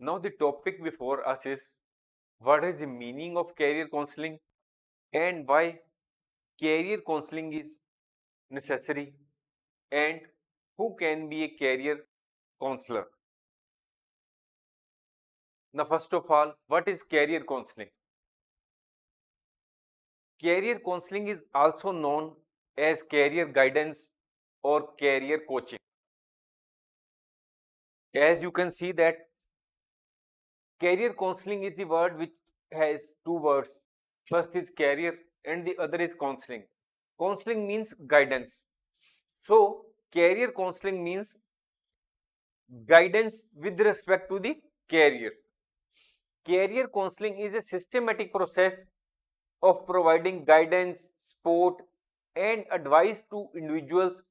Now the topic before us is what is the meaning of career counseling and why career counseling is necessary and who can be a career counselor. Now first of all, what is career counseling? Career counseling is also known as career guidance or career coaching. As you can see that career counseling is the word which has two words. First is career and the other is counseling. Counseling means guidance. So, career counseling means guidance with respect to the career. Career counseling is a systematic process of providing guidance, support, and advice to individuals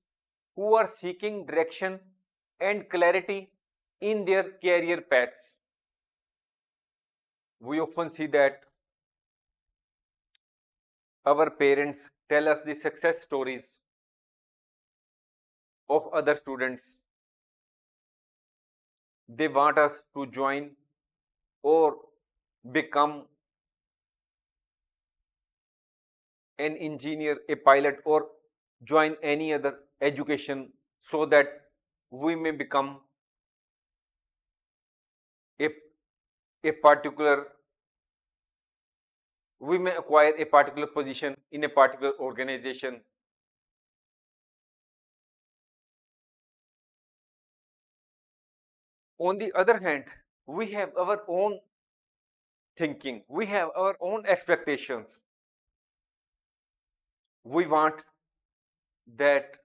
who are seeking direction and clarity in their career paths. We often see that our parents tell us the success stories of other students. They want us to join or become an engineer, a pilot, or join any other education so that we may become a, a particular, we may acquire a particular position in a particular organization. On the other hand, we have our own thinking, we have our own expectations. We want that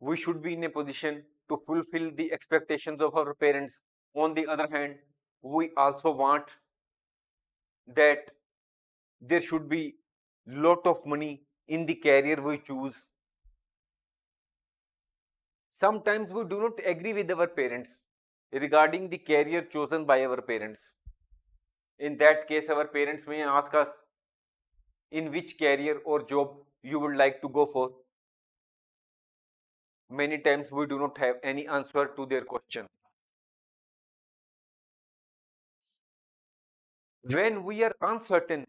we should be in a position to fulfill the expectations of our parents. On the other hand, we also want that there should be lot of money in the career we choose. Sometimes we do not agree with our parents regarding the career chosen by our parents. In that case, our parents may ask us in which career or job you would like to go for. Many times we do not have any answer to their question. When we are uncertain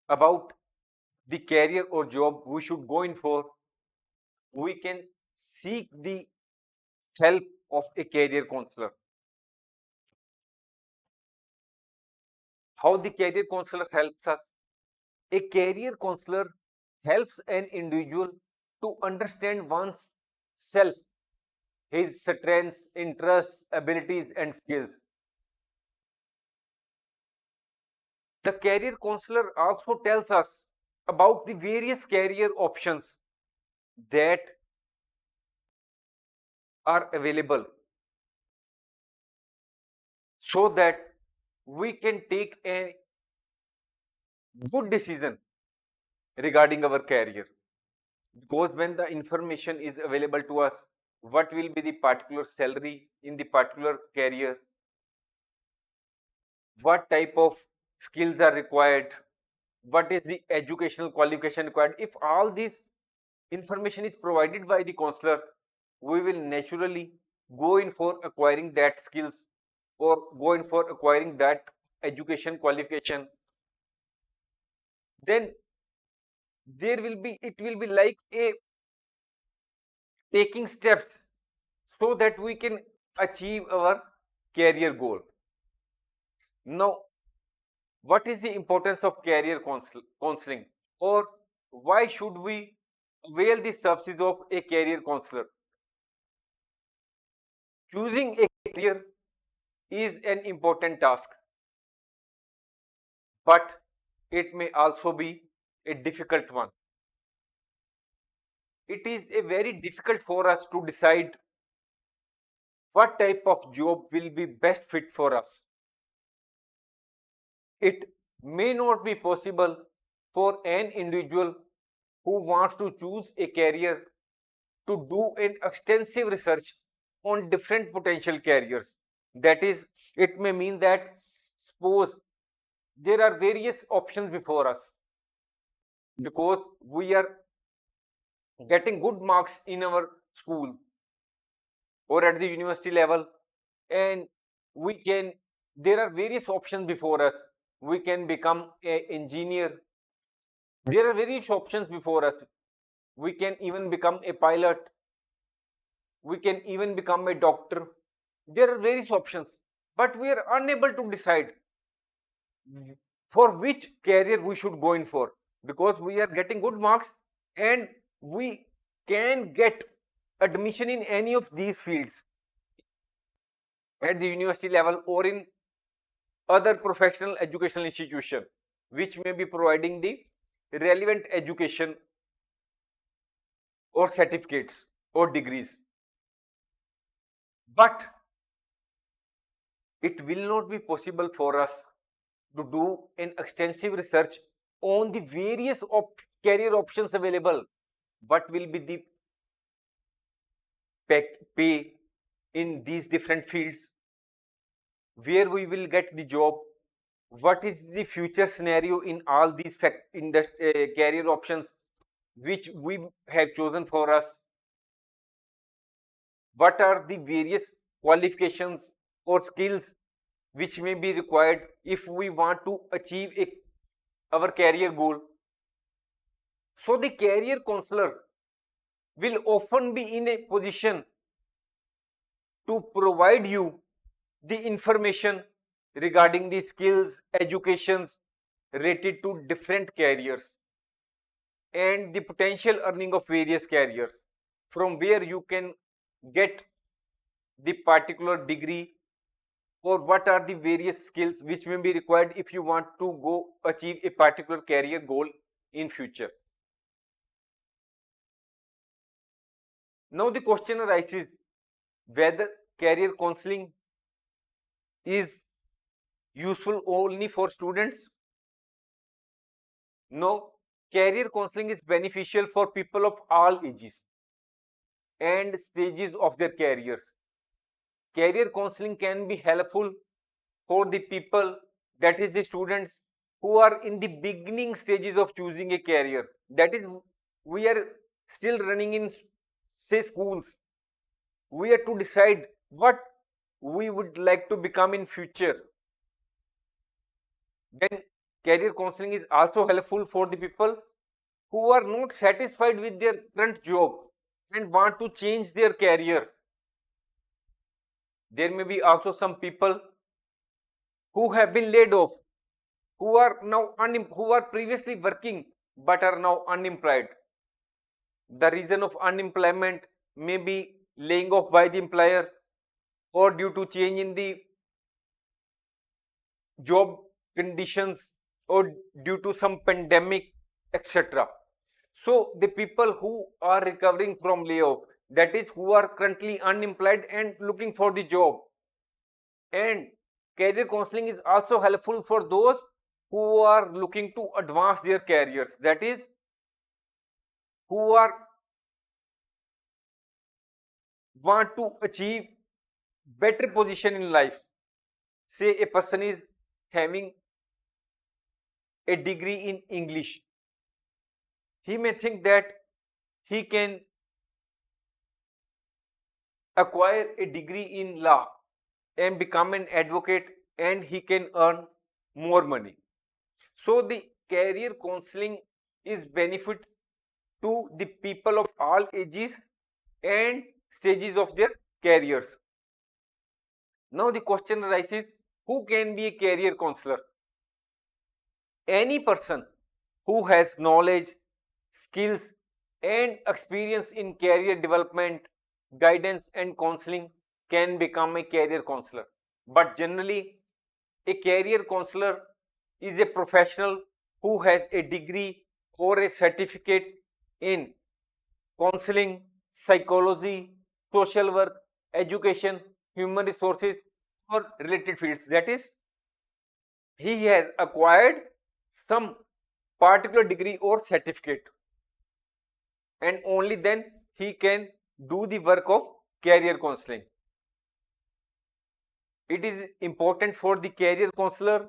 about the career or job we should go in for, we can seek the help of a career counselor. How the career counselor helps us? A career counselor helps an individual to understand one's self, his strengths, interests, abilities, and skills. The career counselor also tells us about the various career options that are available so that we can take a good decision regarding our career. Because when the information is available to us, what will be the particular salary in the particular career, what type of skills are required, what is the educational qualification required. If all this information is provided by the counselor, we will naturally go in for acquiring that skills or go in for acquiring that education qualification. Then there will be, it will be like a taking steps so that we can achieve our career goal. Now, what is the importance of career counseling, or why should we avail the services of a career counselor? Choosing a career is an important task, but it may also be a difficult one. It is a very difficult for us to decide what type of job will be best fit for us. It may not be possible for an individual who wants to choose a career to do an extensive research on different potential careers. That is, it may mean that suppose there are various options before us because we are getting good marks in our school or at the university level, and there are various options before us. We can become an engineer. There are various options before us. We can even become a pilot. We can even become a doctor. There are various options, but we are unable to decide for which career we should go in for, because we are getting good marks and we can get admission in any of these fields at the university level or in other professional educational institution which may be providing the relevant education or certificates or degrees. But it will not be possible for us to do an extensive research on the various career options available. What will be the pay in these different fields, where we will get the job, what is the future scenario in all these career options which we have chosen for us, what are the various qualifications or skills which may be required if we want to achieve our career goal. So the career counselor will often be in a position to provide you the information regarding the skills, educations related to different careers and the potential earning of various careers, from where you can get the particular degree, or what are the various skills which may be required if you want to go achieve a particular career goal in future. Now the question arises whether career counseling is useful only for students. No, career counseling is beneficial for people of all ages and stages of their careers. Career counseling can be helpful for the people, that is the students who are in the beginning stages of choosing a career. That is, we are still running in, say, schools. We are to decide what we would like to become in future. Then career counseling is also helpful for the people who are not satisfied with their current job and want to change their career. There may be also some people who have been laid off, who are now who are previously working but are now unemployed. The reason of unemployment may be laying off by the employer or due to change in the job conditions or due to some pandemic, etc. So the people who are recovering from layoff, that is, who are currently unemployed and looking for the job. And career counseling is also helpful for those who are looking to advance their careers, that is, who are want to achieve better position in life. Say a person is having a degree in English, he may think that he can acquire a degree in law and become an advocate, and he can earn more money. So the career counseling is benefit to the people of all ages and stages of their careers. Now the question arises, who can be a career counselor? Any person who has knowledge, skills and experience in career development, guidance and counseling can become a career counselor. But generally, a career counselor is a professional who has a degree or a certificate in counseling, psychology, social work, education, human resources or related fields. That is, he has acquired some particular degree or certificate, and only then he can do the work of career counseling. It is important for the career counselor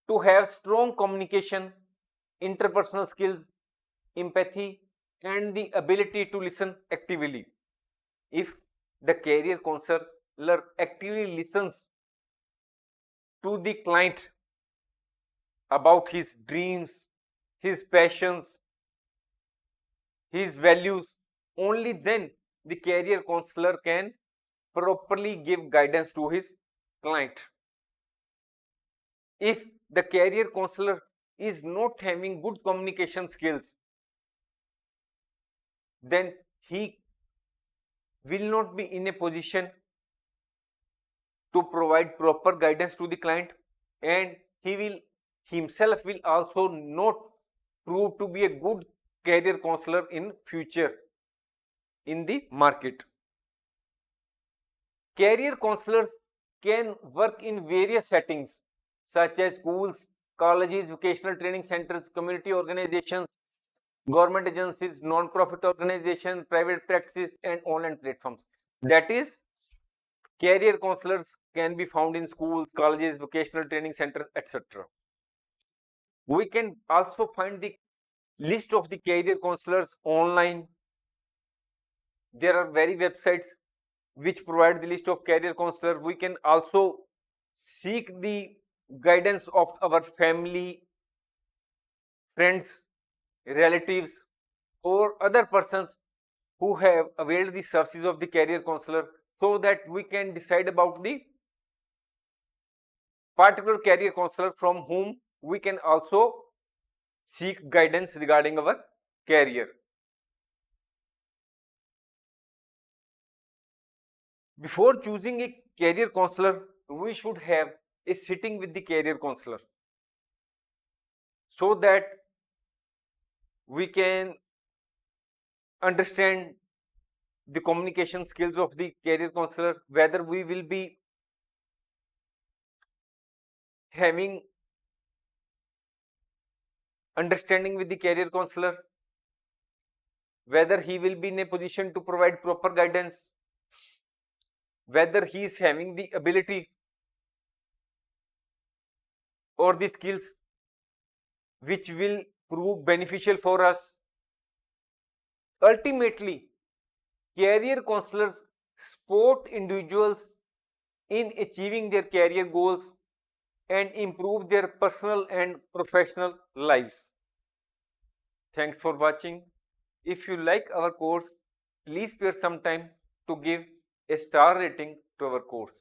to have strong communication, interpersonal skills, empathy, and the ability to listen actively. If the career counselor actively listens to the client about his dreams, his passions, his values, only then the career counselor can properly give guidance to his client. If the career counselor is not having good communication skills, then he will not be in a position to provide proper guidance to the client, and he will himself will also not prove to be a good career counselor in future in the market. Career counselors can work in various settings such as schools, colleges, vocational training centers, community organizations, government agencies, non-profit organizations, private practices, and online platforms. That is, career counselors can be found in schools, colleges, vocational training centers, etc. We can also find the list of the career counselors online. There are very websites which provide the list of career counselor. We can also seek the guidance of our family, friends, relatives, or other persons who have availed the services of the career counselor, so that we can decide about the particular career counselor from whom we can also seek guidance regarding our career. Before choosing a career counselor, we should have a sitting with the career counselor so that we can understand the communication skills of the career counselor, whether we will be having understanding with the career counselor, whether he will be in a position to provide proper guidance, whether he is having the ability or the skills which will prove beneficial for us. Ultimately, career counselors support individuals in achieving their career goals and improve their personal and professional lives. Thanks for watching. If you like our course, please spare some time to give a star rating to our course.